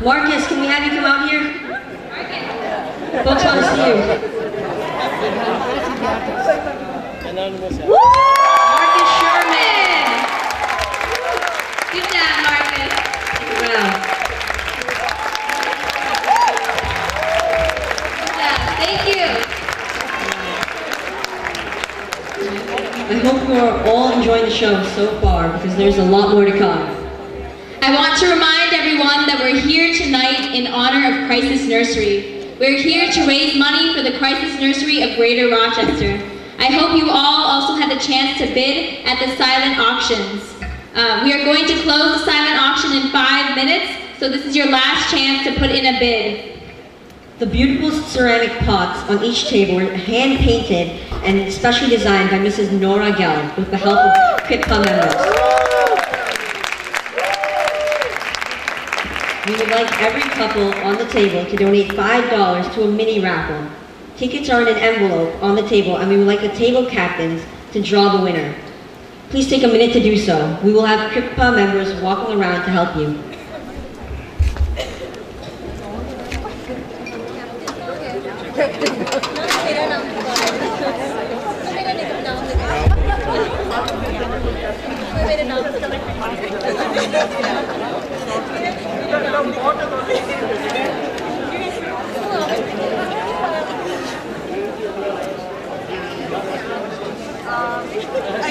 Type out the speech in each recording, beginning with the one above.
Marcus, can we have you come out here? Folks want to see you. Woo! Marcus Sherman! Good job, Marcus. Wow. Good job. Thank you. I hope you are all enjoying the show so far, because there's a lot more to come. I want to remind everyone that we're here tonight in honor of Crisis Nursery. We're here to raise money for the Crisis Nursery of Greater Rochester. I hope you all also had the chance to bid at the silent auctions. We are going to close the silent auction in 5 minutes, so this is your last chance to put in a bid. The beautiful ceramic pots on each table were hand-painted and specially designed by Mrs. Nora Gell with the help of KRHTPA members. We would like every couple on the table to donate $5 to a mini raffle. Tickets are in an envelope on the table, and we would like the table captains to draw the winner. Please take a minute to do so. We will have KRHTPA members walking around to help you.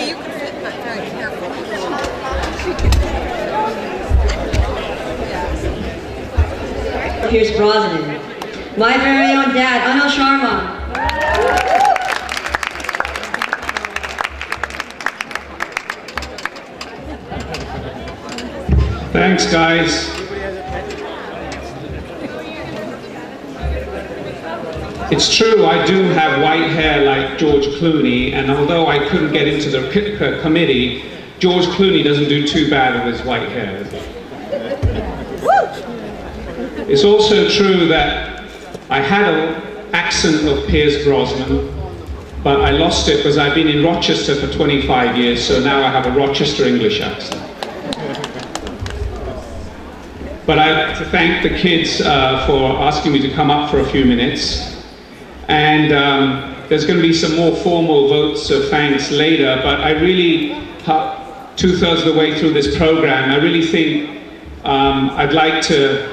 You can sit very careful. Here's Brosnan. My very own dad, Anil Sharma. Thanks, guys. It's true, I do have white hair like George Clooney, and although I couldn't get into the KRHTPA committee, George Clooney doesn't do too bad with his white hair, does he? It's also true that I had an accent of Pierce Brosnan, but I lost it because I've been in Rochester for 25 years, so now I have a Rochester English accent. But I'd like to thank the kids for asking me to come up for a few minutes. And there's going to be some more formal votes of thanks later, but I really, 2/3 of the way through this program, I really think I'd like to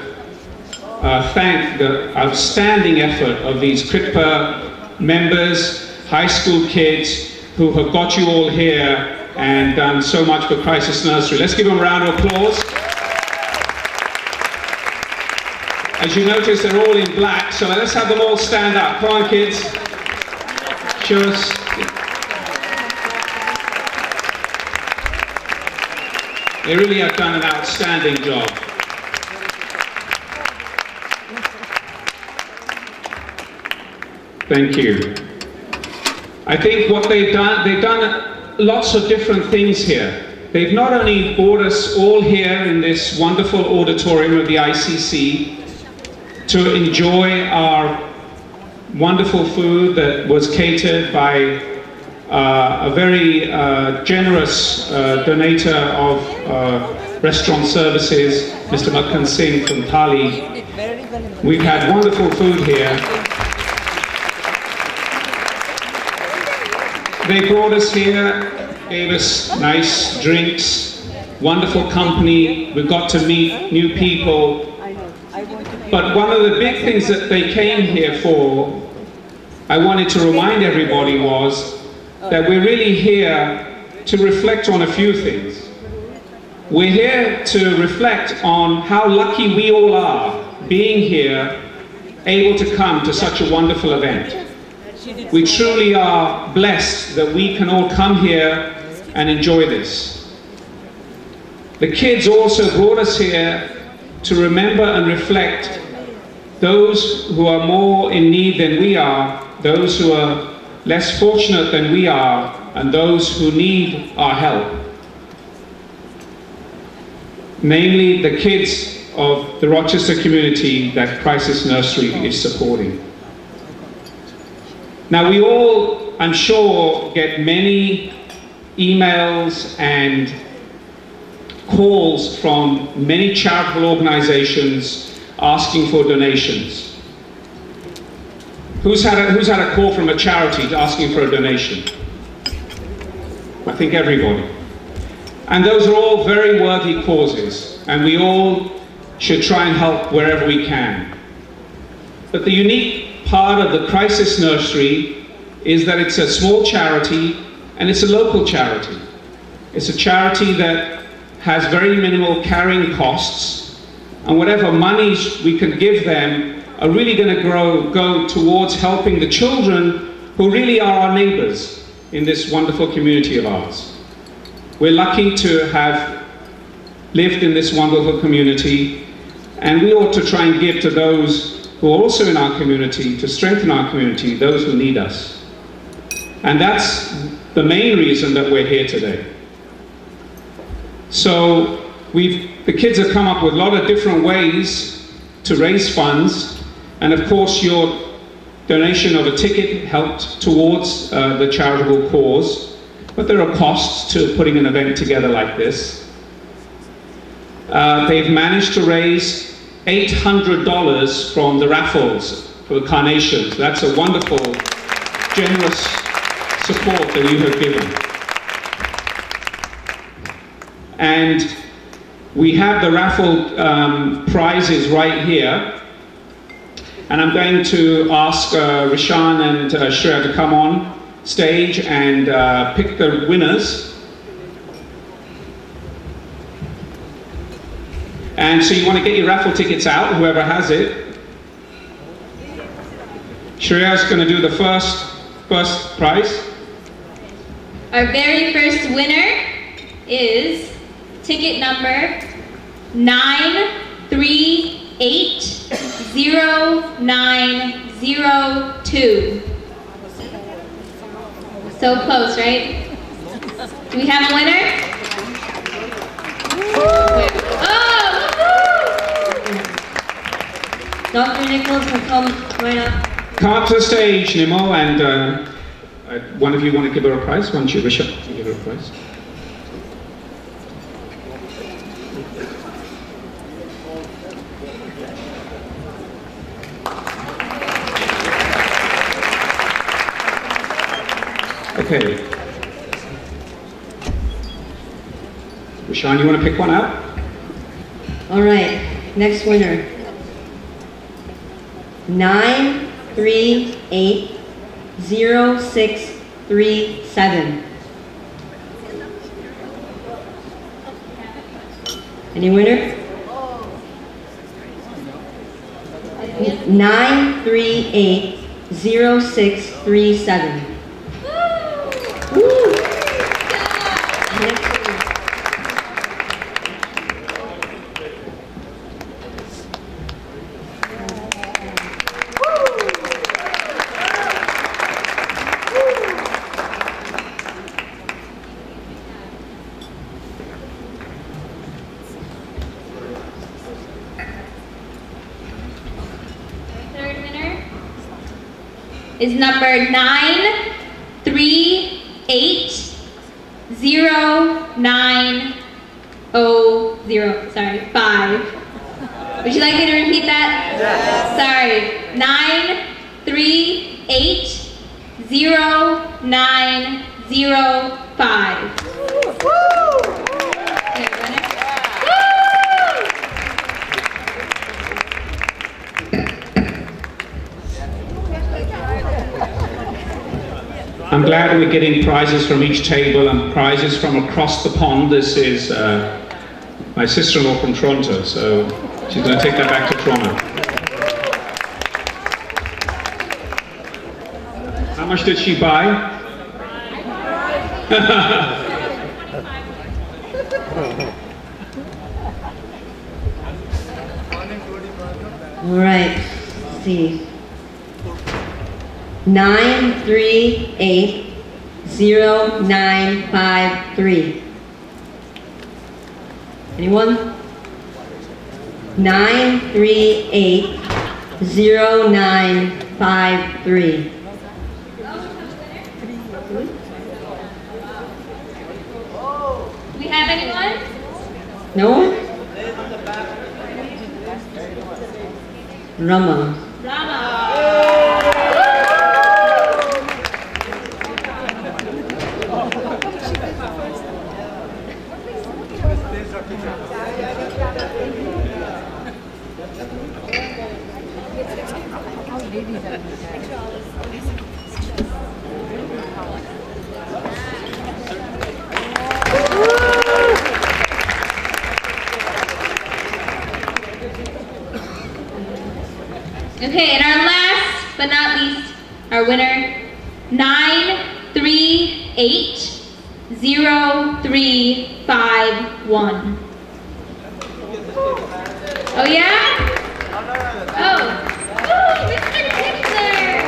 thank the outstanding effort of these KRHTPA members, high school kids, who have got you all here and done so much for Crisis Nursery. Let's give them a round of applause. As you notice, they're all in black, so let's have them all stand up. Come on, kids. Show us. They really have done an outstanding job. Thank you. I think what they've done lots of different things here. They've not only brought us all here in this wonderful auditorium of the ICC to enjoy our wonderful food that was catered by a very generous donator of restaurant services, Mr. Makhan Singh from Thali. We've had wonderful food here. They brought us here, gave us nice drinks, wonderful company. We got to meet new people. But one of the big things that they came here for, I wanted to remind everybody, was that we're really here to reflect on a few things. We're here to reflect on how lucky we all are being here, able to come to such a wonderful event. We truly are blessed that we can all come here and enjoy this. The kids also brought us here to remember and reflect those who are more in need than we are, those who are less fortunate than we are, and those who need our help. Namely, the kids of the Rochester community that Crisis Nursery is supporting. Now, we all, I'm sure, get many emails and calls from many charitable organizations asking for donations. Who's had a call from a charity asking for a donation? I think everybody. And those are all very worthy causes, and we all should try and help wherever we can. But the unique part of the Crisis Nursery is that it's a small charity, and it's a local charity. It's a charity that has very minimal carrying costs, and whatever monies we can give them are really going to go towards helping the children who really are our neighbors in this wonderful community of ours. We're lucky to have lived in this wonderful community, and we ought to try and give to those who are also in our community, to strengthen our community, those who need us. And that's the main reason that we're here today. So the kids have come up with a lot of different ways to raise funds, and of course your donation of a ticket helped towards the charitable cause, but there are costs to putting an event together like this. They've managed to raise $800 from the raffles for the carnations. That's a wonderful, generous support that you have given. And we have the raffle prizes right here. And I'm going to ask Rishan and Shreya to come on stage and pick the winners. And so you want to get your raffle tickets out, whoever has it. Shreya's going to do the first prize. Our very first winner is ticket number 9380902. So close, right? Do we have a winner? Oh! Dr. Nichols will come right up. Come up to the stage, Nimo, and one of you want to give her a prize? Why don't you, Risha, give her a prize? Okay. Rishan, you want to pick one out? All right, next winner. 9380637. Any winner? 9380637. Is number 5. Would you like me to repeat that? Yes. Sorry. 9380905. I'm glad we're getting prizes from each table and prizes from across the pond. This is my sister-in-law from Toronto, so she's going to take that back to Toronto. How much did she buy? All right, let's see. 9380953. Anyone? 9380953. Do we have anyone? No one? Rama. Rama. Okay, and our last but not least, our winner, 9380351. Oh yeah? Oh, Mr. Tickler!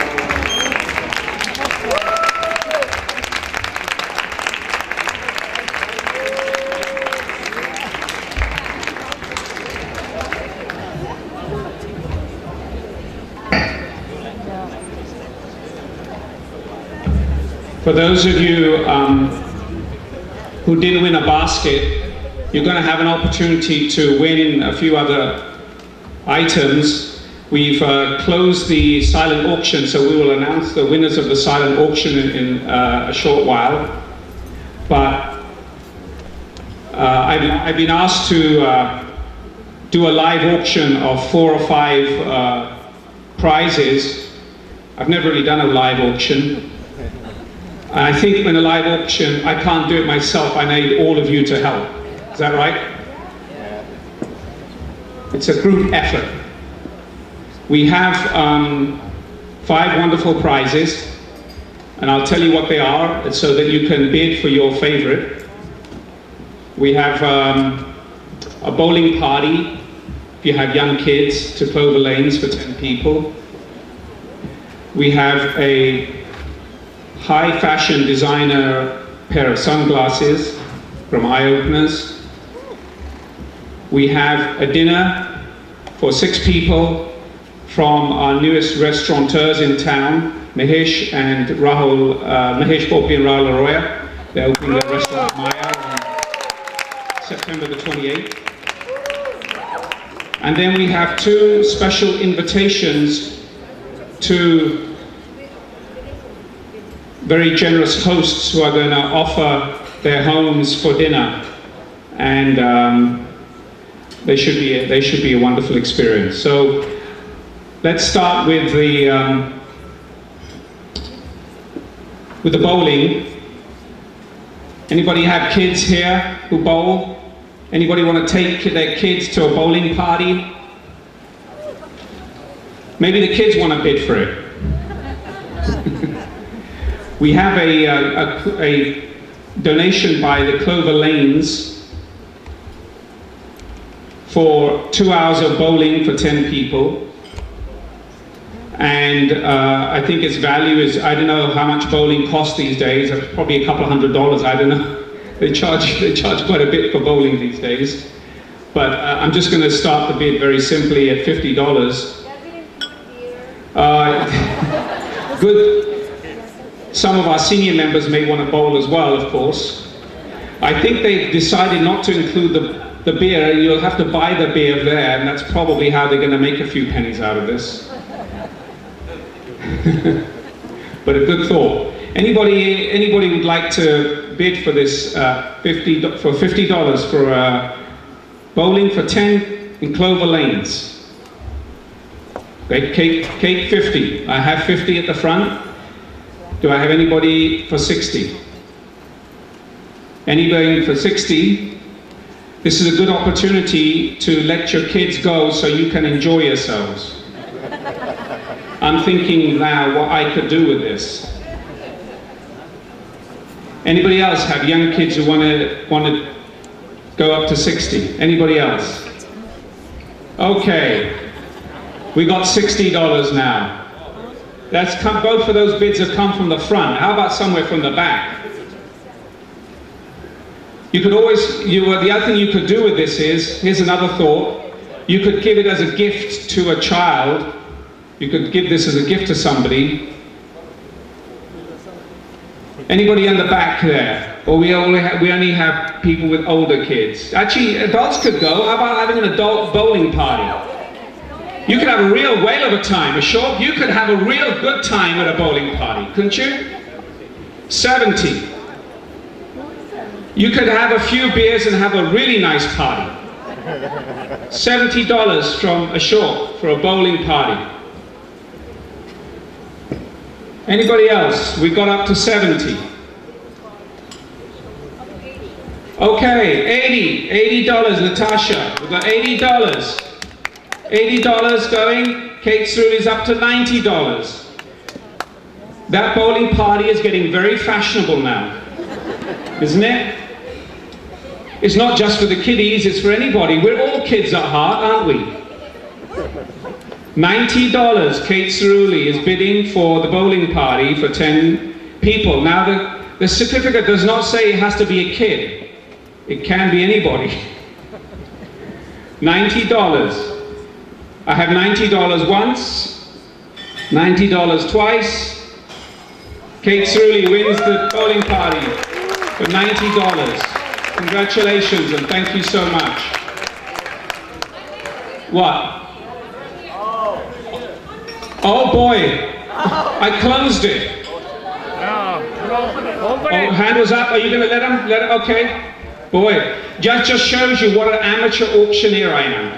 For those of you who didn't win a basket, you're going to have an opportunity to win a few other items. We've closed the silent auction, so we will announce the winners of the silent auction in a short while. But I've been asked to do a live auction of 4 or 5 prizes. I've never really done a live auction. And I think when a live auction, I can't do it myself, I need all of you to help. Is that right? It's a group effort. We have 5 wonderful prizes, and I'll tell you what they are so that you can bid for your favorite. We have a bowling party, if you have young kids, to Clover Lanes for 10 people. We have a high fashion designer pair of sunglasses from Eye Openers. We have a dinner for 6 people from our newest restaurateurs in town, Mahesh Popi and Rahul Arroya. They're opening their restaurant Maya on September the 28th. And then we have 2 special invitations to very generous hosts who are going to offer their homes for dinner, and they should be a wonderful experience. So let's start with the bowling. Anybody have kids here who bowl? Anybody want to take their kids to a bowling party? Maybe the kids want to bid for it. We have a donation by the Clover Lanes for 2 hours of bowling for 10 people. And I think its value is, I don't know how much bowling costs these days, probably a couple $100, I don't know. They charge quite a bit for bowling these days. But I'm just going to start the bid very simply at $50. Good. Some of our senior members may want to bowl as well, of course. I think they've decided not to include the beer. You'll have to buy the beer there, and that's probably how they're going to make a few pennies out of this. But a good thought. Anybody would like to bid for this $50 for bowling for 10 in Clover Lanes? Okay, cake 50. I have 50 at the front. Do I have anybody for 60? Anybody for 60? this is a good opportunity to let your kids go so you can enjoy yourselves. I'm thinking now what I could do with this. Anybody else have young kids who want to go up to 60? Anybody else? Okay, we got $60 now. Both of those bids have come from the front. How about somewhere from the back? You could always, the other thing you could do with this is, here's another thought, you could give it as a gift to a child. You could give this as a gift to somebody. Anybody in the back there? Or we only have people with older kids. Actually, adults could go. How about having an adult bowling party? You could have a real whale of a time. You could have a real good time at a bowling party, couldn't you? 70. You could have a few beers and have a really nice party. $70 from Ashok for a bowling party. Anybody else? We got up to 70. Okay, $80, Natasha. We've got $80. $80 going. Kate Cerule's up to $90. That bowling party is getting very fashionable now, isn't it? It's not just for the kiddies, it's for anybody. We're all kids at heart, aren't we? $90, Kate Cerule is bidding for the bowling party for 10 people. Now the certificate does not say it has to be a kid. It can be anybody. $90. I have $90 once, $90 twice. Kate Cerule wins the bowling party for $90. Congratulations and thank you so much. What? Oh boy, I closed it. Oh, hand was up. Are you going to let him? Okay. Boy, just shows you what an amateur auctioneer I am.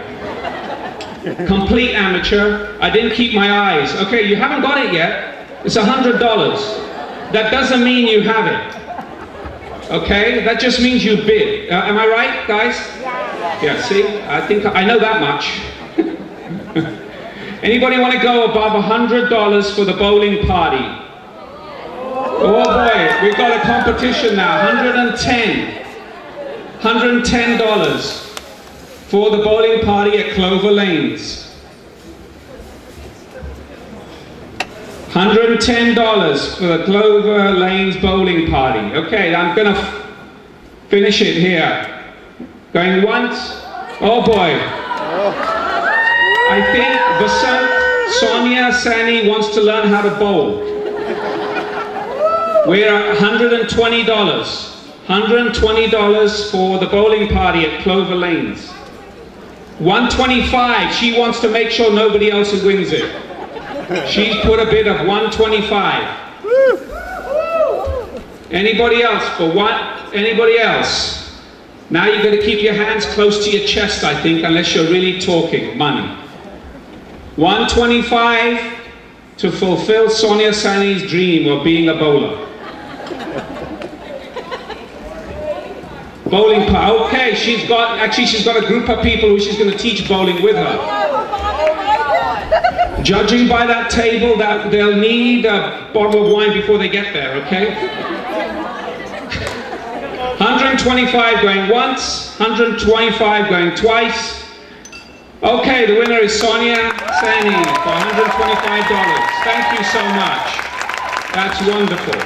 Complete amateur. I didn't keep my eyes. Okay, you haven't got it yet. It's $100. That doesn't mean you have it. Okay, that just means you bid. Am I right, guys? Yeah, see, I think I know that much. Anybody want to go above $100 for the bowling party? Oh boy, we've got a competition now. $110 for the bowling party at Clover Lanes. $110 for the Clover Lanes bowling party. Okay, I'm going to finish it here. Going once. Oh boy. I think Sonia Sani wants to learn how to bowl. We're at $120. $120 for the bowling party at Clover Lanes. $125. She wants to make sure nobody else wins it. She's put a bid of $125. Anybody else for what? Anybody else? Now you're going to keep your hands close to your chest, I think, unless you're really talking money. $125 to fulfill Sonia Sani's dream of being a bowler. Bowling party. Okay, she's got a group of people who she's going to teach bowling with her. Judging by that table, that they'll need a bottle of wine before they get there, okay? 125 going once, 125 going twice. Okay, the winner is Sonia Sani for $125. Thank you so much. That's wonderful.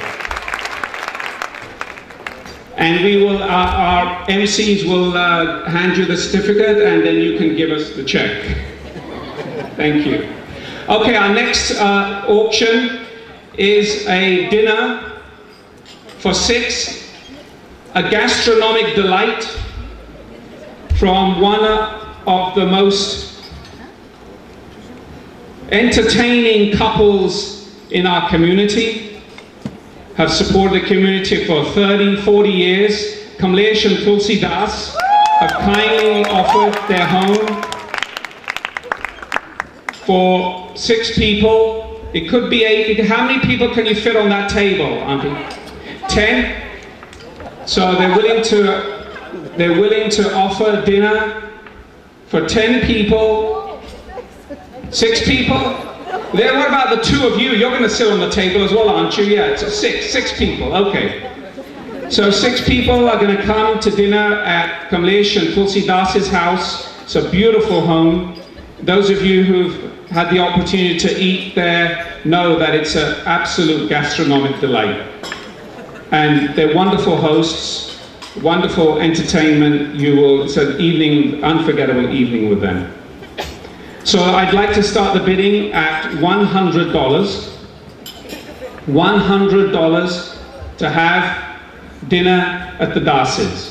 And we will, our MCs will hand you the certificate and then you can give us the check. Thank you. Okay, our next auction is a dinner for 6, a gastronomic delight from one of the most entertaining couples in our community. Have supported the community for 30, 40 years. Kamlesh and Tulsi Das have kindly offered their home for 6 people. It could be 8. How many people can you fit on that table, Auntie? 10? So they're willing to they're willing to offer dinner for 10 people, 6 people. Then what about the 2 of you? You're going to sit on the table as well, aren't you? Yeah, it's 6 people, okay. So 6 people are going to come to dinner at Kamlesh and Tulsi Das's house. It's a beautiful home. Those of you who've had the opportunity to eat there know that it's an absolute gastronomic delight. And they're wonderful hosts, wonderful entertainment. It's an evening, unforgettable evening with them. So I'd like to start the bidding at $100. $100 to have dinner at the Das's.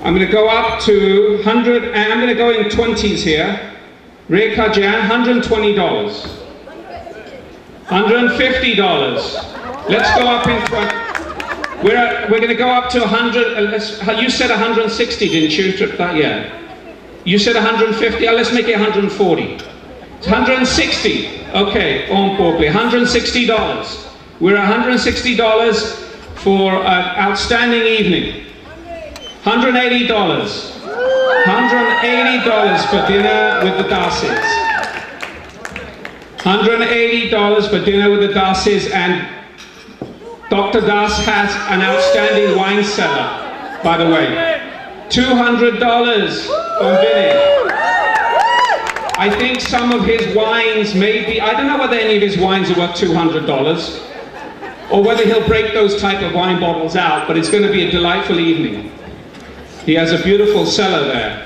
I'm going to go up to 100, and I'm going to go in 20s here. Rekha Jan, $120. $150. Let's go up in front. We're going to go up to 100. You said 160, didn't you? Yeah. You said 150. Let's make it 140. It's 160. Okay, on Porkley. $160. We're $160 for an outstanding evening. $180. $180 for dinner with the Das's. $180 for dinner with the Das's, and Dr. Das has an outstanding wine cellar, by the way. $200 on bidding. I think some of his wines may be, I don't know whether any of his wines are worth $200 or whether he'll break those type of wine bottles out, but it's going to be a delightful evening. He has a beautiful cellar there.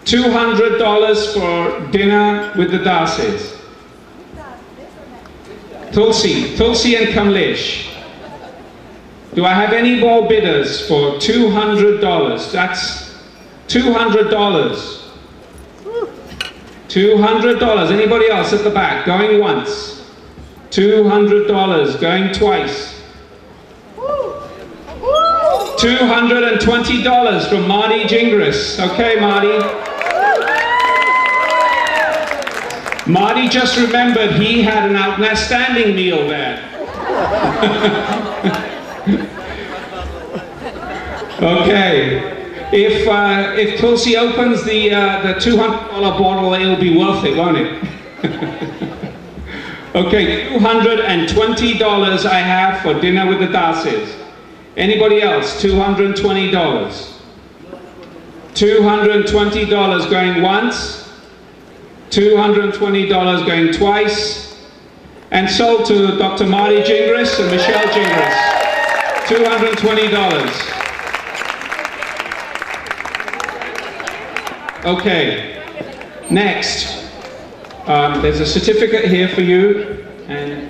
$200 for dinner with the Das's. Tulsi and Kamlesh. Do I have any more bidders for $200? That's $200. $200. Anybody else at the back? Going once. $200. Going twice. $220 from Marty Gingras. Okay, Marty. Marty just remembered he had an outstanding meal there. Okay. If Tulsi opens the $200 bottle, it'll be worth it, won't it? Okay, $220 I have for dinner with the Das's. Anybody else? $220. $220 going once. $220 going twice. And sold to Dr. Marty Gingras and Michelle Gingras. $220. Okay. Next. There's a certificate here for you. And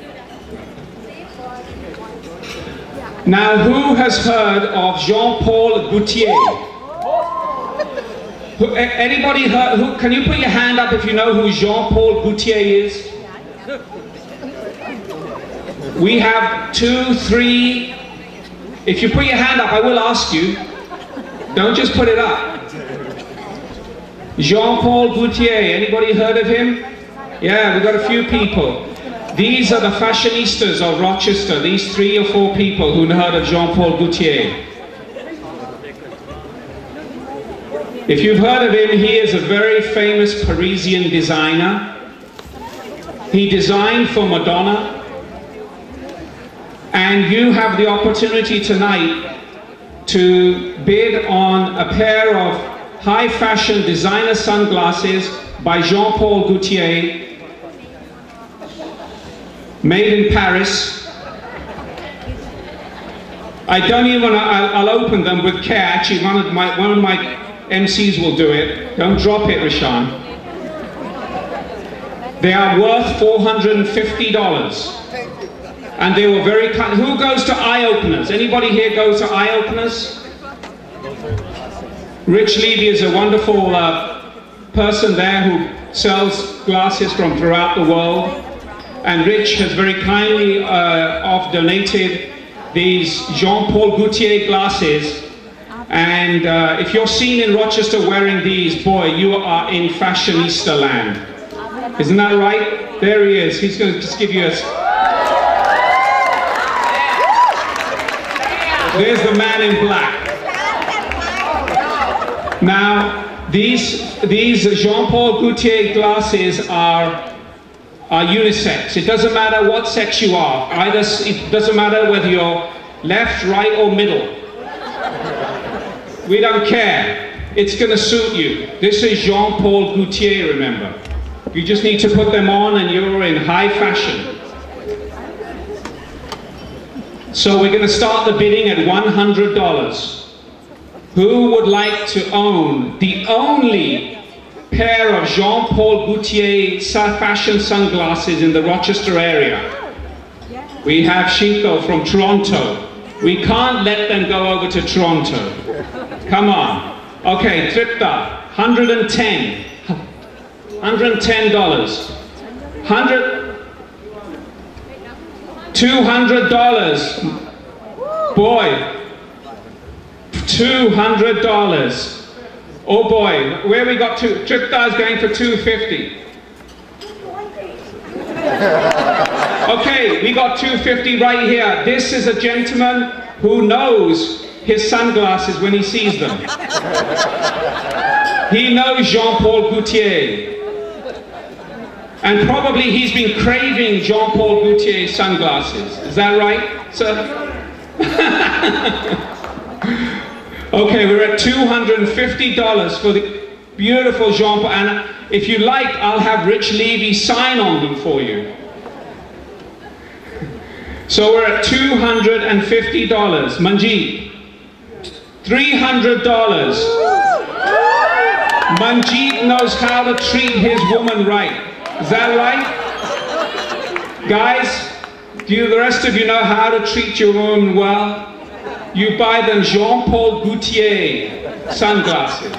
now, who has heard of Jean-Paul Gaultier? Anybody heard? Can you put your hand up if you know who Jean-Paul Gaultier is? We have 2, 3. If you put your hand up, I will ask you. Don't just put it up. Jean-Paul Gaultier. Anybody heard of him? Yeah, we've got a few people. These are the fashionistas of Rochester, these 3 or 4 people who heard of Jean-Paul Gaultier. If you've heard of him, he is a very famous Parisian designer. He designed for Madonna. And you have the opportunity tonight to bid on a pair of high fashion designer sunglasses by Jean-Paul Gaultier, made in Paris. I'll open them with care. Actually, one of my MCs will do it. Don't drop it, Rishan. They are worth $450. And they were very kind. Who goes to eye openers? Anybody here goes to eye openers? Rich Levy is a wonderful person there who sells glasses from throughout the world. And Rich has very kindly donated these Jean-Paul Gaultier glasses. And if you're seen in Rochester wearing these, boy, you are in fashionista land. Isn't that right? There he is. He's going to just give you a... There's the man in black. Now, these Jean-Paul Gaultier glasses are unisex. It doesn't matter what sex you are. It doesn't matter whether you're left, right, or middle. We don't care. It's going to suit you. This is Jean-Paul Gaultier, remember. You just need to put them on and you're in high fashion. So we're going to start the bidding at $100. Who would like to own the only pair of Jean-Paul Gaultier fashion sunglasses in the Rochester area? We have Chico from Toronto. We can't let them go over to Toronto. Come on. Okay, Tripta, $110. $110. $200. Boy. $200. Oh boy, where we got to? Tripta is going for $250. Okay, we got $250 right here. This is a gentleman who knows his sunglasses when he sees them. He knows Jean-Paul Gaultier. And probably he's been craving Jean-Paul Gaultier sunglasses. Is that right, sir? Okay, we're at $250 for the beautiful Jean-Paul. And if you like, I'll have Rich Levy sign on them for you. So we're at $250. Manjeet. $300. Manjeet knows how to treat his woman right. Is that right? Guys, do the rest of you know how to treat your woman well? You buy them Jean-Paul Gaultier sunglasses.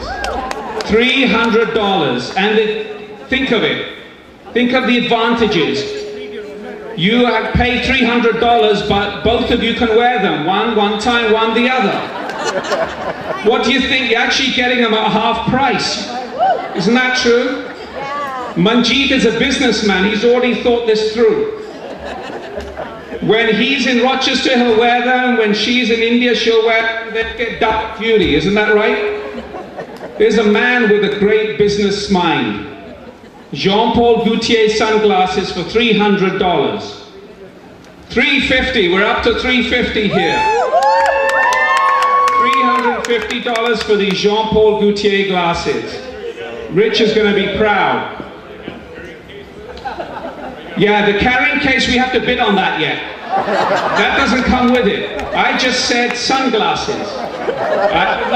$300. And think of it. Think of the advantages. You pay $300, but both of you can wear them. One time, one the other. What do you think? You're actually getting them at half price. Isn't that true? Manjeet is a businessman. He's already thought this through. When he's in Rochester, he'll wear them. When she's in India, she'll wear them. They'll get dark beauty. Isn't that right? There's a man with a great business mind. Jean-Paul Gaultier sunglasses for $300. $350. We're up to $350 here. $350 for these Jean-Paul Gaultier glasses. Rich is going to be proud. Yeah, the carrying case, we have to bid on that yet. That doesn't come with it. I just said sunglasses. I did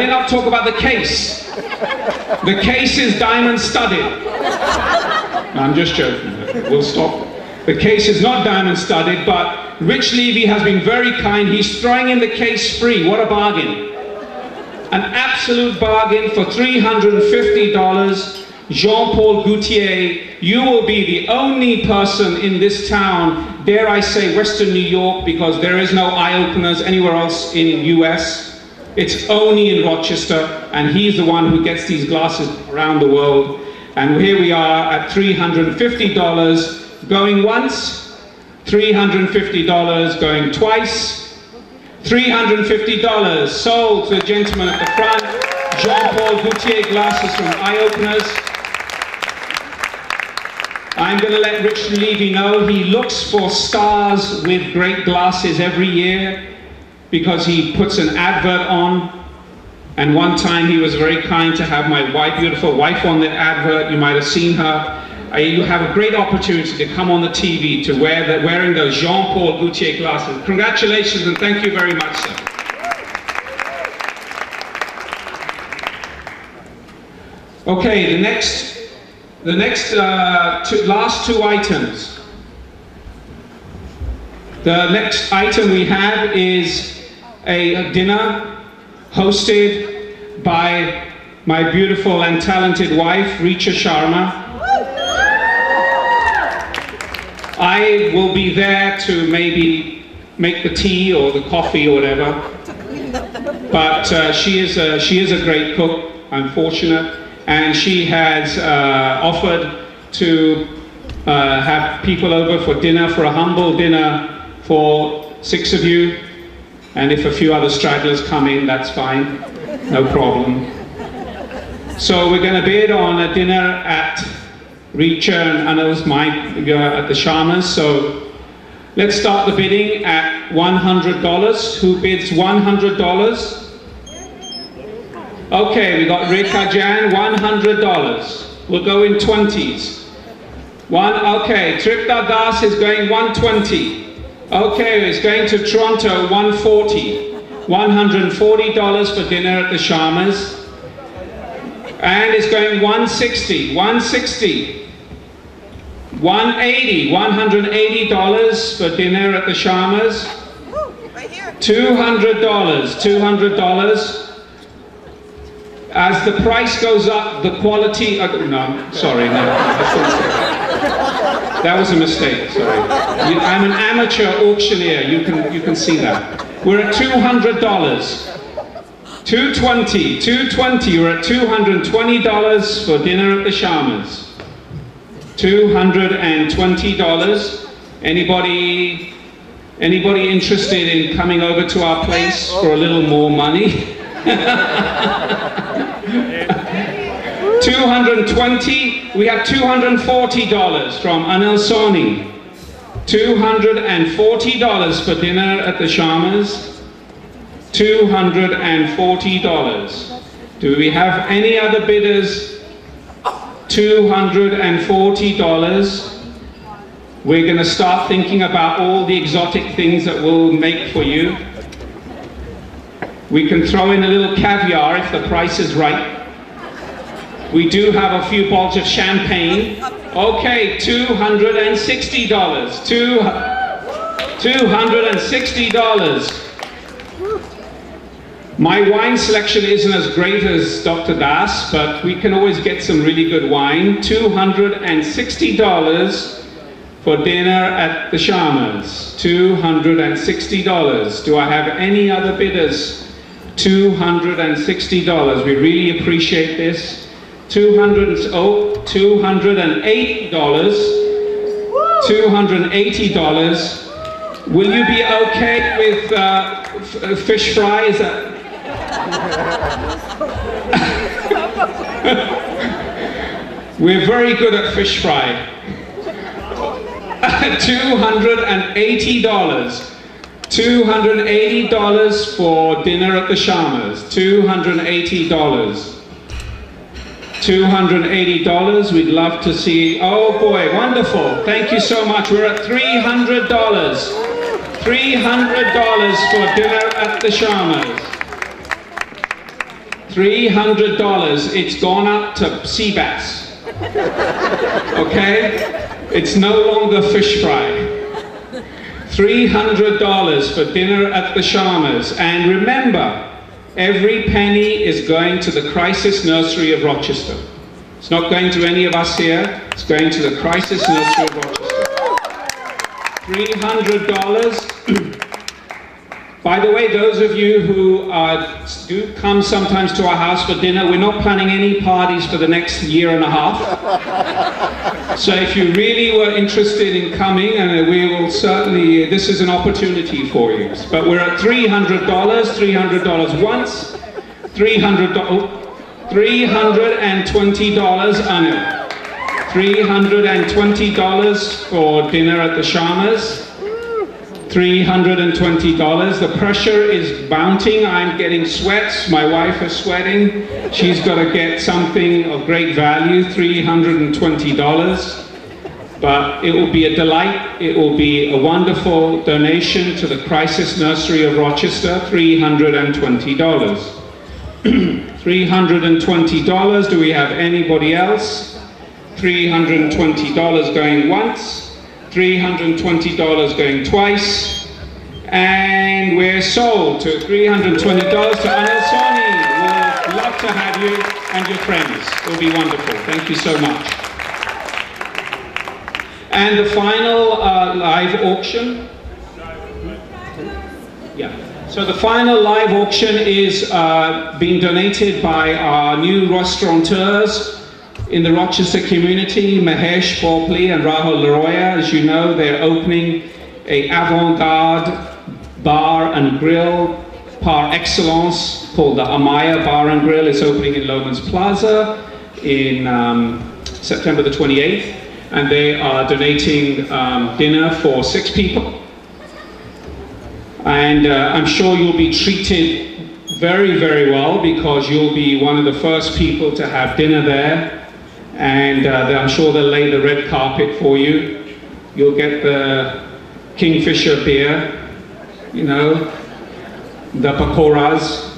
not talk about the case. The case is diamond studded. No, I'm just joking. We'll stop. The case is not diamond studded, but Rich Levy has been very kind. He's throwing in the case free. What a bargain. An absolute bargain for $350. Jean-Paul Gaultier. You will be the only person in this town, dare I say Western New York, because there is no eye-openers anywhere else in US. It's only in Rochester, and he's the one who gets these glasses around the world. And here we are at $350 going once, $350 going twice, $350 sold to the gentleman at the front. Jean-Paul Gaultier glasses from Eye Openers. I'm going to let Rich Levy know he looks for stars with great glasses every year because he puts an advert on. And one time he was very kind to have my beautiful wife on the advert. You might have seen her. You have a great opportunity to come on the TV to wearing those Jean-Paul Gaultier glasses. Congratulations and thank you very much, sir. Okay, the last two items. The next item we have is a dinner hosted by my beautiful and talented wife, Richa Sharma. I will be there to maybe make the tea or the coffee or whatever. But she is a great cook, I'm fortunate. And she has offered to have people over for dinner, for a humble dinner for 6 of you. And if a few other stragglers come in, that's fine. No problem. So we're going to bid on a dinner at Richa and Anil's at the Sharmas. So let's start the bidding at $100. Who bids $100? Okay, we got Rekha Jan, $100. We'll go in 20s. Okay, Tripta Das is going 120. Okay, it's going to Toronto, 140. $140 for dinner at the Sharmas. And it's going 160, 160. 180, $180 for dinner at the Sharmas. $200, $200. As the price goes up, the quality, no, sorry, no. That was a mistake, sorry. I'm an amateur auctioneer, you can see that. We're at $200. $220, $220, we're at $220 for dinner at the Sharmas. $220. Anybody interested in coming over to our place for a little more money? 220, we have $240 from Anil Soni. $240 for dinner at the Sharmas. $240. Do we have any other bidders? $240. We're going to start thinking about all the exotic things that we'll make for you. We can throw in a little caviar if the price is right. We do have a few bottles of champagne. Okay, $260. $260. My wine selection isn't as great as Dr. Das, but we can always get some really good wine. $260 for dinner at the Sharmas. $260. Do I have any other bidders? $260. We really appreciate this. $280. $280. Will you be okay with fish fry? Is that? We're very good at fish fry. $280. $280 for dinner at the Sharmas. $280. $280. We'd love to see. Oh boy, wonderful. Thank you so much. We're at $300. $300 for dinner at the Sharmas. $300. It's gone up to sea bass. Okay? It's no longer fish fry. $300 for dinner at the Sharmas. And remember, every penny is going to the Crisis Nursery of Rochester. It's not going to any of us here. It's going to the Crisis Nursery of Rochester. $300. By the way, those of you who do come sometimes to our house for dinner, we're not planning any parties for the next year and a half. So if you really were interested in coming, and we will certainly, this is an opportunity for you. But we're at $300, $300 once, $320, Anil. $320 for dinner at the Sharmas. $320. The pressure is mounting. I'm getting sweats. My wife is sweating. She's got to get something of great value. $320. But it will be a delight. It will be a wonderful donation to the Crisis Nursery of Rochester. $320. $320. Do we have anybody else? $320 going once. $320 going twice, and we're sold to $320 to Anil Soni. We'll love to have you and your friends. It'll be wonderful. Thank you so much. And the final live auction. Yeah. So the final live auction is being donated by our new restaurateurs in the Rochester community, Mahesh Bhopli and Rahul Laroya. As you know, they're opening a avant-garde bar and grill par excellence called the Amaya Bar and Grill. It's opening in Loman's Plaza in September the 28th, and they are donating dinner for 6 people. And I'm sure you'll be treated very, very well, because you'll be one of the first people to have dinner there, and I'm sure they'll lay the red carpet for you. You'll get the Kingfisher beer, you know, the pakoras,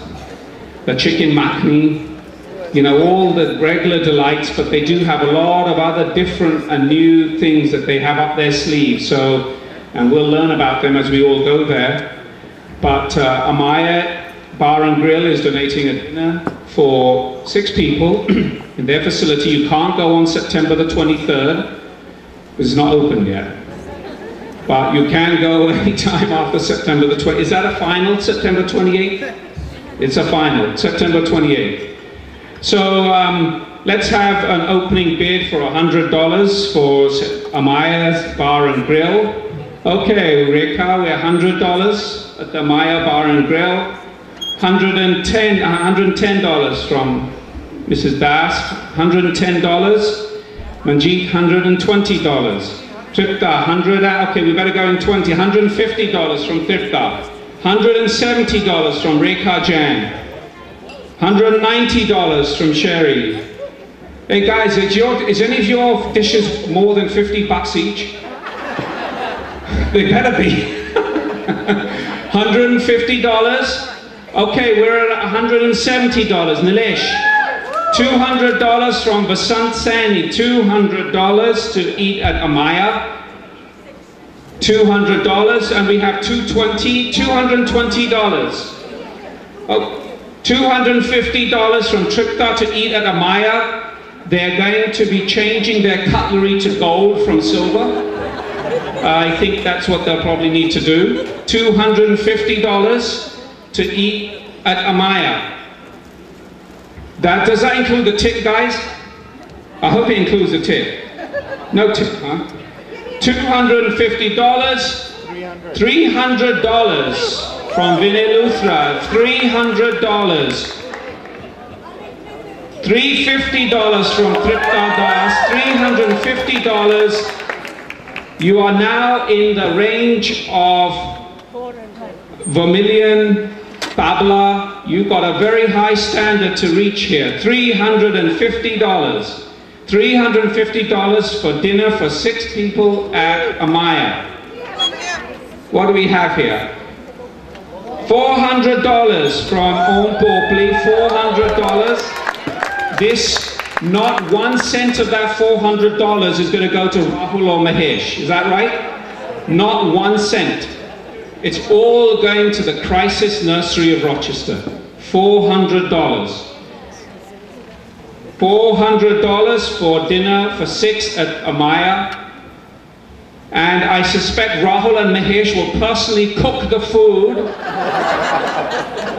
the chicken makhni, you know, all the regular delights, but they do have a lot of other different and new things that they have up their sleeve. So, and we'll learn about them as we all go there. But Amaya Bar and Grill is donating a dinner for 6 people in their facility. You can't go on September the 23rd, because it's not open yet. But you can go anytime after September the 20th. Is that a final, September 28th? It's a final, September 28th. So let's have an opening bid for $100 for Amaya's Bar and Grill. Okay, Reka, we're $100 at the Amaya Bar and Grill. $110 from Mrs. Das, $110. Manjeet, $120. Tripta, $100, okay, we better go in 20. $150 from Tripta. $170 from Rekha Jan. $190 from Sherry. Hey guys, is any of your dishes more than 50 bucks each? They better be. $150. Okay, we're at $170. Nilesh. $200 from Vasant Sani. $200 to eat at Amaya. $200, and we have $220. Oh, $250 from Tripta to eat at Amaya. They're going to be changing their cutlery to gold from silver. I think that's what they'll probably need to do. $250 to eat at Amaya. Does that include the tip, guys? I hope it includes the tip. No tip, huh? $250. $300 from Vinay Luthra. $300. $350 from Tripta Das. $350. You are now in the range of Vermilion, Babla. You've got a very high standard to reach here. $350. $350 for dinner for 6 people at Amaya. What do we have here? $400 from Om Popli. $400. This, not 1 cent of that $400 is going to go to Rahul or Mahesh. Is that right? Not 1 cent. It's all going to the Crisis Nursery of Rochester. $400. $400 for dinner for 6 at Amaya. And I suspect Rahul and Mahesh will personally cook the food.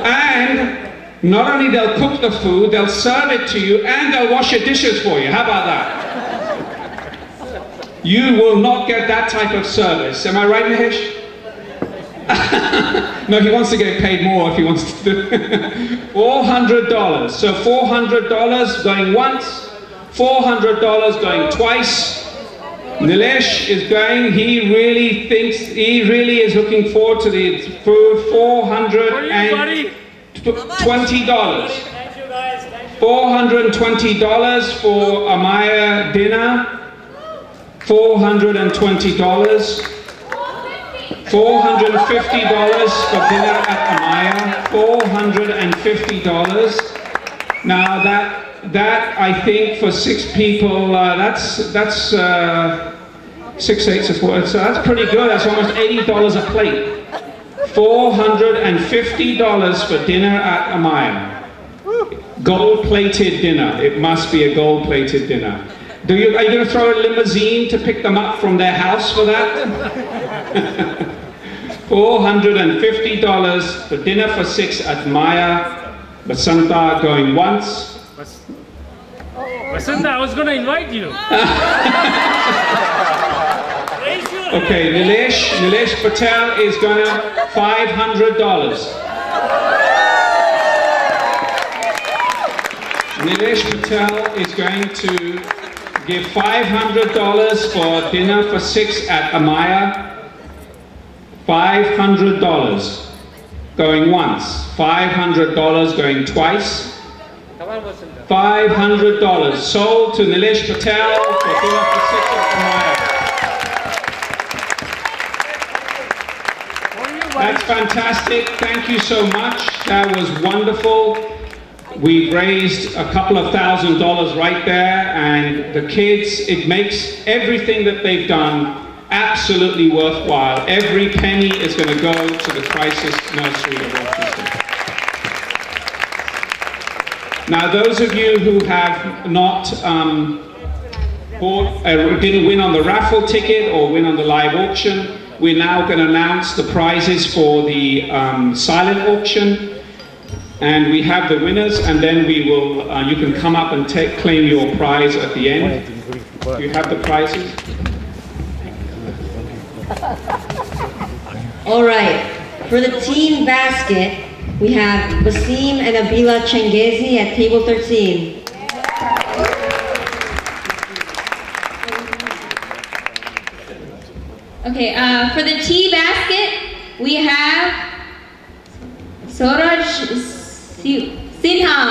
And not only they'll cook the food, they'll serve it to you, and they'll wash your dishes for you. How about that? You will not get that type of service. Am I right, Mahesh? No, he wants to get paid more if he wants to do $400. So $400 going once, $400 going twice. Nilesh is going, he really is looking forward to the food. $420. $420 for Amaya dinner. $420. $450 for dinner at Amaya. $450. Now that I think for 6 people, that's 6 8 is 4. So that's pretty good. That's almost $80 a plate. $450 for dinner at Amaya. Gold-plated dinner. It must be a gold-plated dinner. Are you going to throw a limousine to pick them up from their house for that? $450 for dinner for 6 at Maya. Basanta going once. Basanta, I was going to invite you. Okay, Nilesh Patel is going to $500. Nilesh Patel is going to give $500 for dinner for 6 at Amaya. $500 going once. $500 going twice. $500 sold to Nilesh Patel for dinner for 6 at Amaya. That's fantastic. Thank you so much. That was wonderful. We've raised a couple of $1,000s right there, and the kids, it makes everything that they've done absolutely worthwhile. Every penny is going to go to the Crisis Nursery of Rochester. Now, those of you who have not didn't win on the raffle ticket or win on the live auction, we're now going to announce the prizes for the silent auction. And we have the winners, and then we will, you can come up and claim your prize at the end. Do you have the prizes? All right, for the team basket, we have Basim and Abila Chengezi at table 13. Okay, for the tea basket, we have Suraj Sinha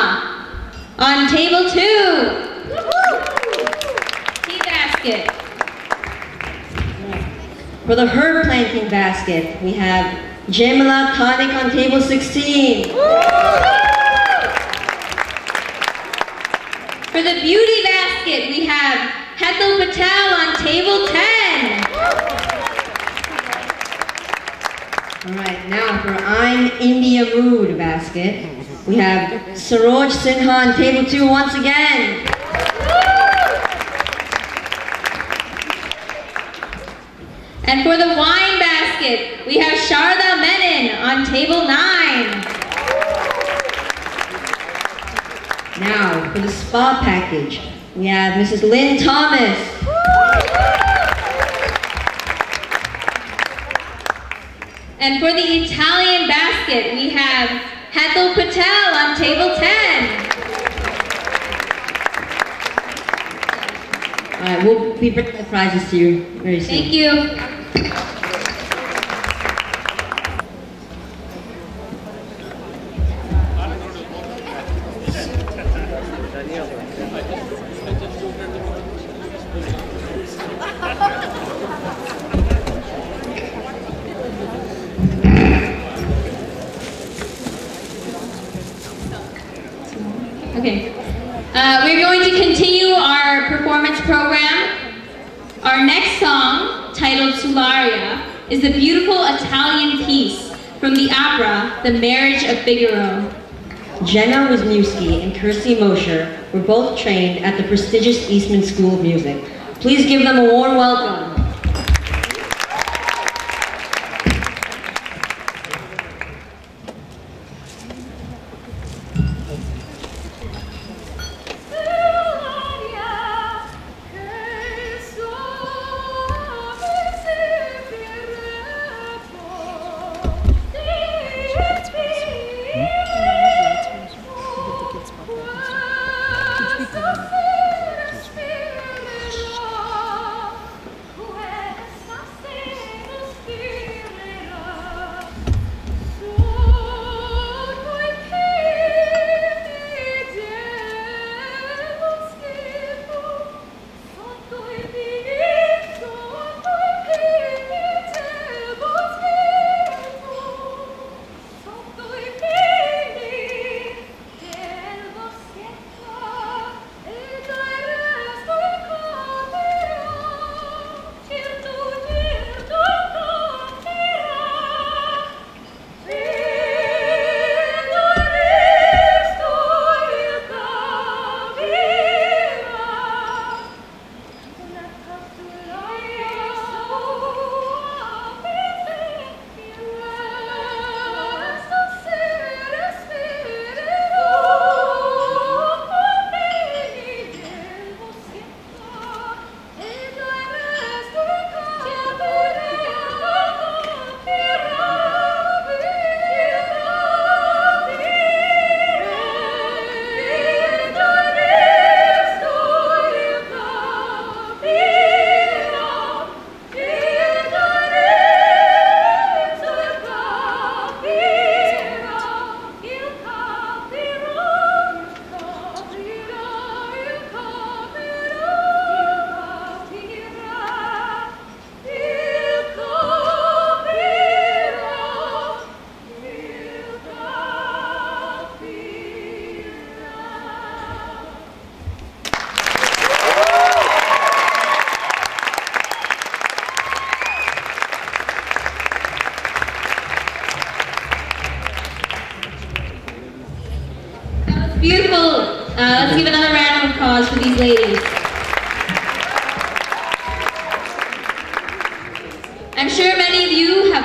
on table 2. Tea basket. For the herb planting basket, we have Jamila Tonic on table 16. For the beauty basket, we have Hetal Patel on table 10. All right, now for I'm India Mood basket, we have Saroj Sinha on table 2 once again. And for the wine basket, we have Sharda Menon on table 9. Now for the spa package, we have Mrs. Lynn Thomas. And for the Italian basket, we have Hetal Patel on table 10. All right, we'll be bringing the prizes to you very soon. Thank you. Okay, we're going to continue our performance program. Our next song, titled Sularia, is a beautiful Italian piece from the opera, The Marriage of Figaro. Jenna Wisniewski and Kirsty Mosher were both trained at the prestigious Eastman School of Music. Please give them a warm welcome.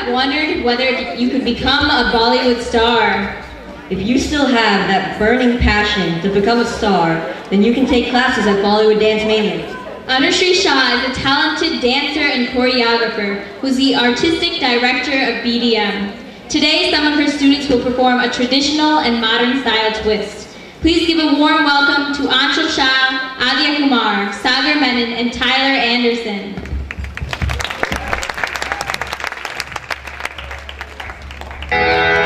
have wondered whether you could become a Bollywood star? If you still have that burning passion to become a star, then you can take classes at Bollywood Dance Mainland. Anushree Shah is a talented dancer and choreographer who's the artistic director of BDM. Today, some of her students will perform a traditional and modern style twist. Please give a warm welcome to Anshul Shah, Adya Kumar, Sagar Menon, and Tyler Anderson. Yeah.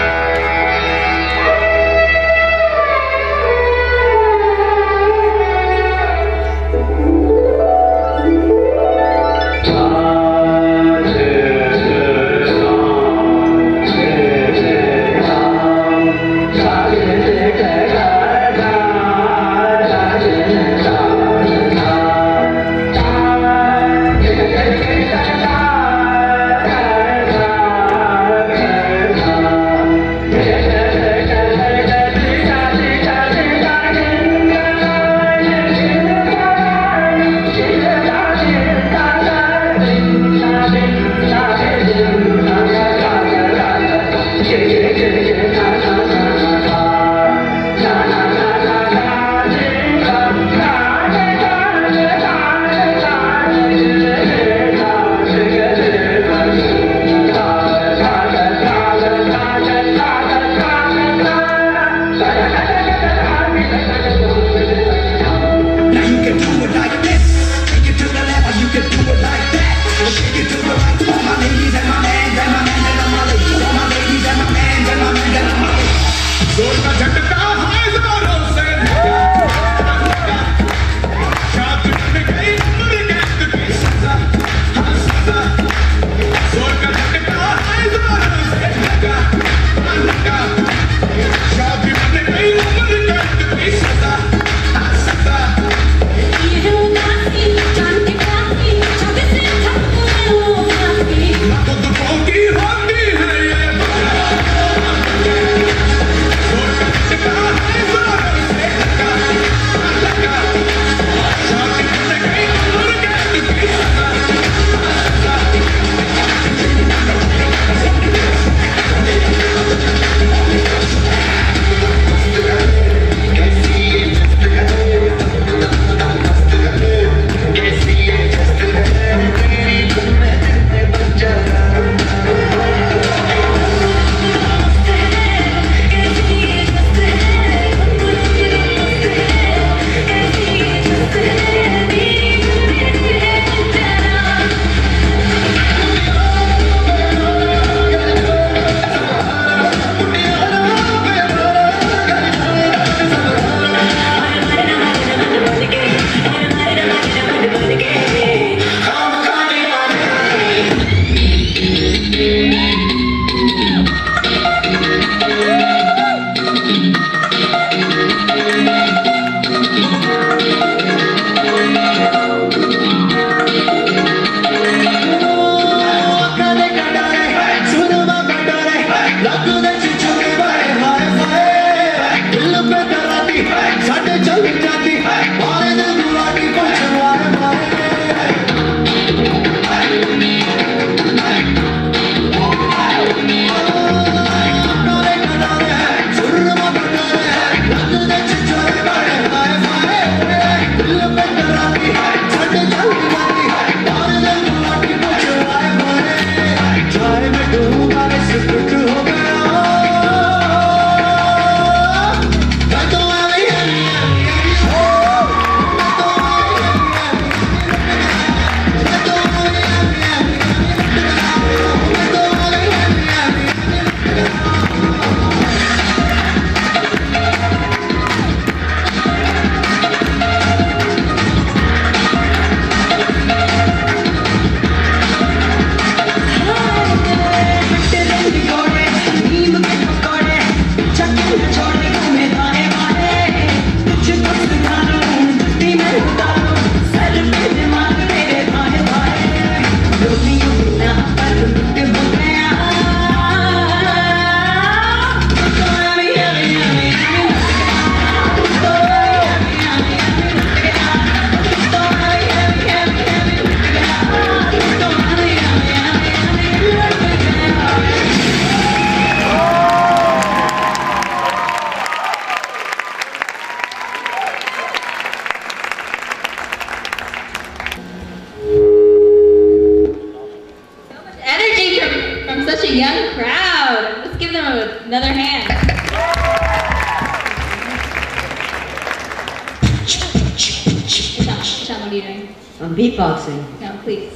doing? I'm beatboxing. No, please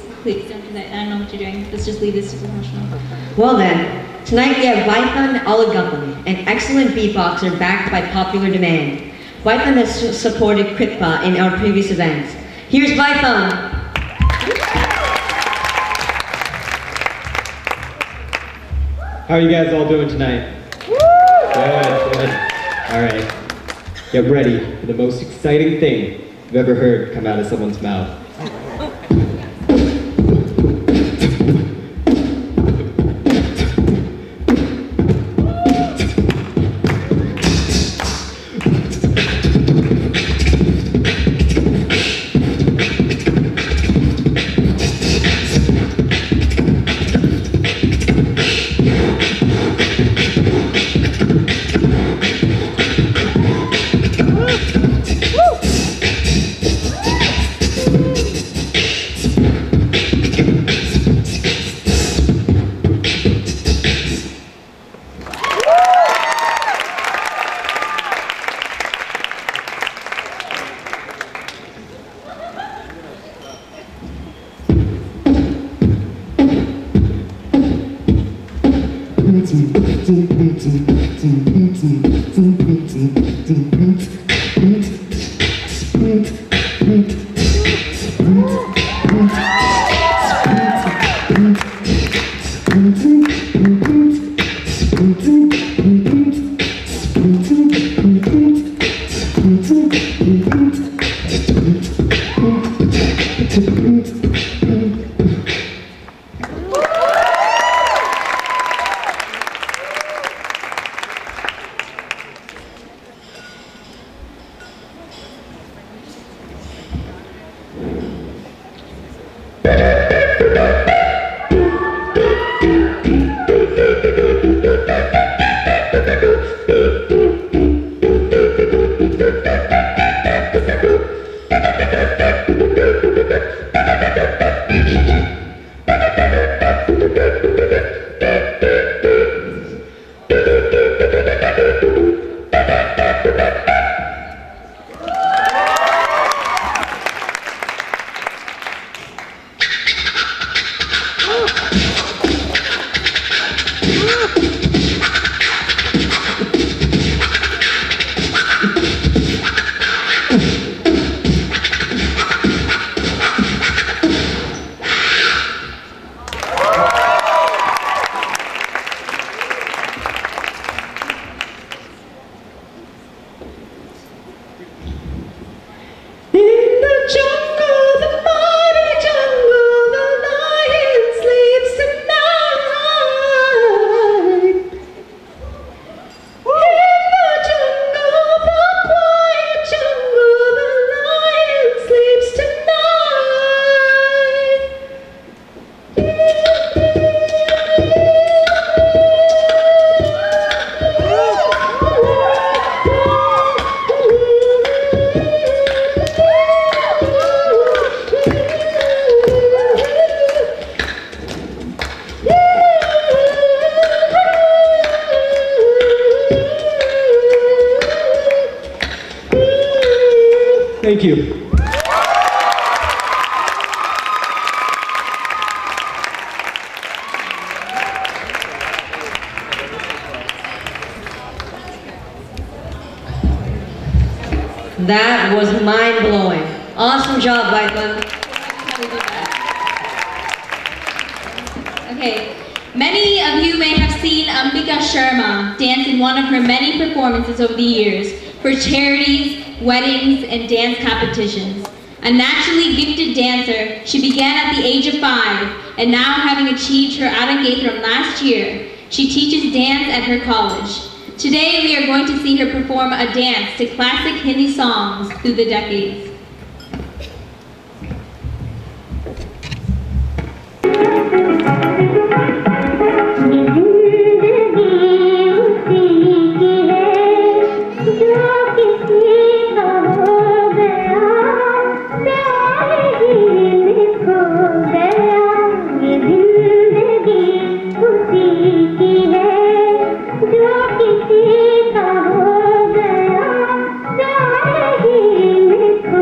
don't do that. I don't know what you're doing. Let's just leave this to professional. Well then, tonight we have Vaithan Alagappan, an excellent beatboxer backed by popular demand. Vaithan has supported KRHTPA in our previous events. Here's Vaithan. How are you guys all doing tonight? Good. All right. Get ready for the most exciting thing you've ever heard come out of someone's mouth. Thank you. That was mind-blowing. Awesome job, Vaithan. Okay, many of you may have seen Ambika Sharma dance in one of her many performances over the years for charities, weddings, and dance competitions. A naturally gifted dancer, she began at the age of 5, and now having achieved her Arangetram last year, she teaches dance at her college. Today we are going to see her perform a dance to classic Hindi songs through the decades. किसी का हो गया, प्यार ही मुझको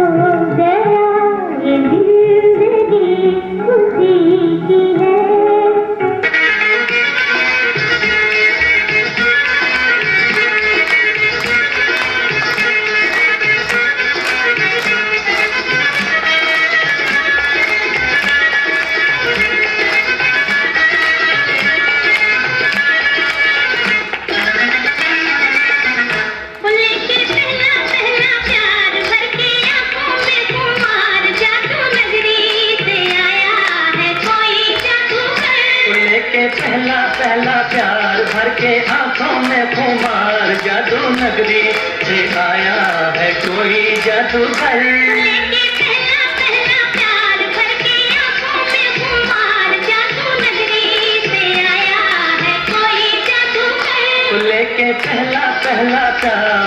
नगरी से आया है कोई जादूगर। लेके पहला पहला प्यार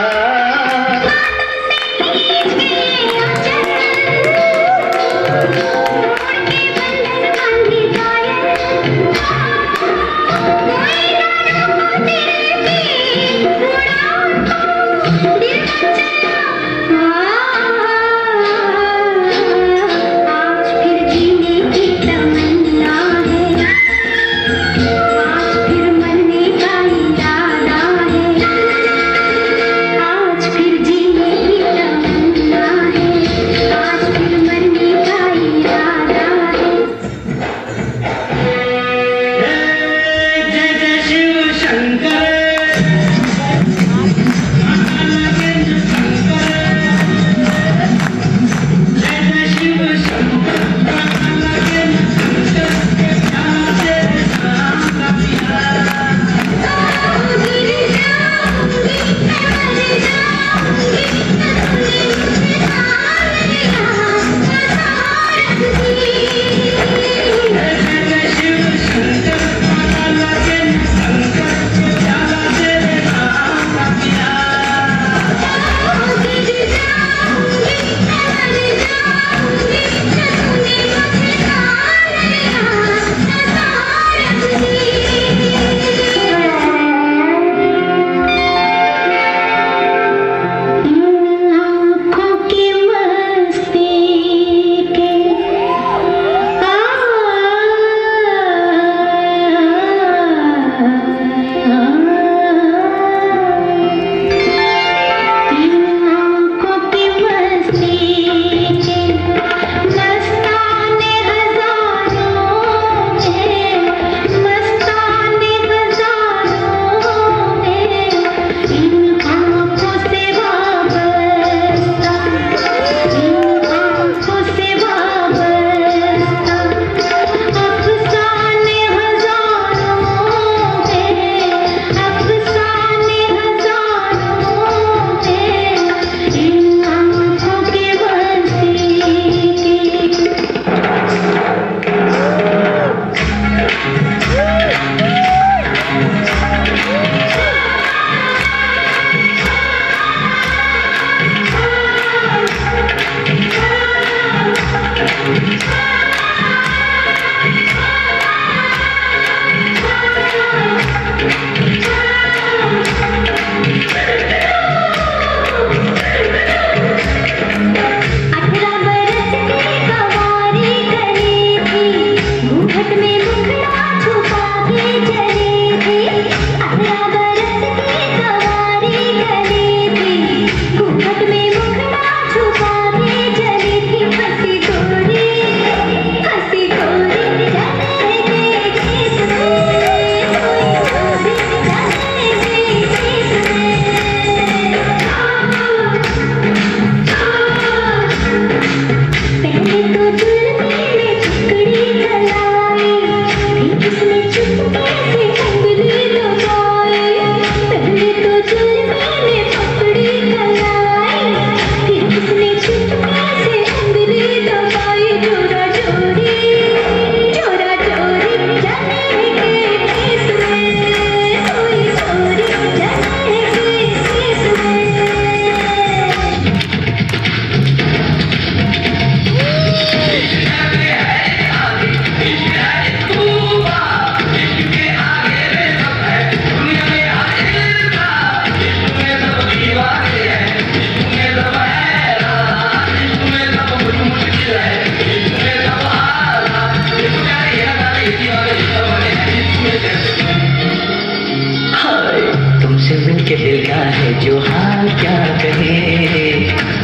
के दिल का है जो हाल क्या कहे,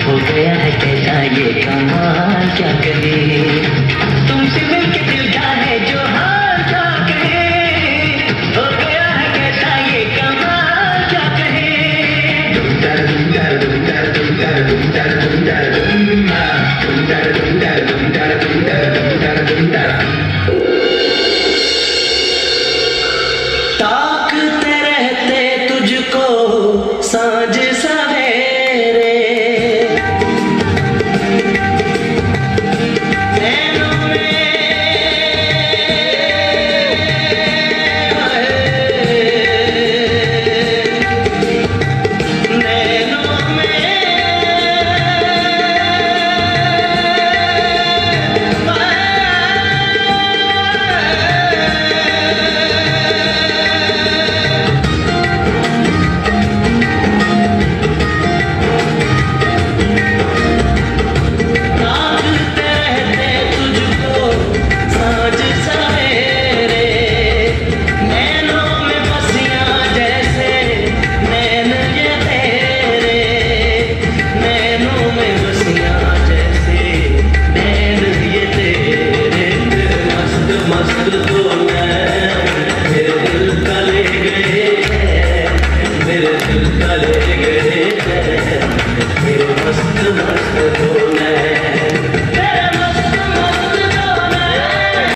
हो गया है कैसा ये कमाल क्या कहे।